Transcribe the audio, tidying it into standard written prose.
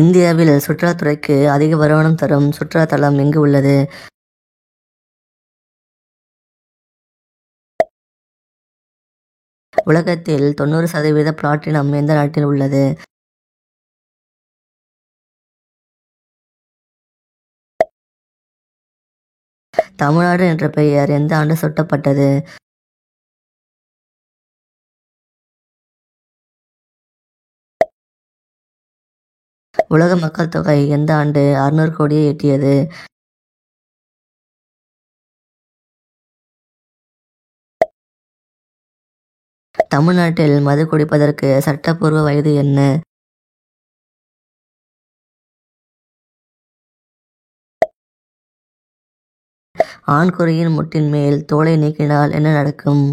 இந்தியாவில் சுற்றுலாத்துறைக்கு அதிக வருமானம் தரும் சுற்றுலா தலம் எங்கு உள்ளது? உலகத்தில் 90% பிளாட்டினம் எந்த நாட்டில் உள்ளது? தமிழ்நாடு என்ற பெயர் எந்த ஆண்டு சூட்டப்பட்டது? உலக மக்கள் தொகை எந்த ஆண்டு 600 கோடியை எட்டியது? தமிழ்நாட்டில் மது குடிப்பதற்கு சட்டப்பூர்வ வயது என்ன? ஆண்குறியின் முட்டின் மேல் தோலை நீக்கினால் என்ன நடக்கும்?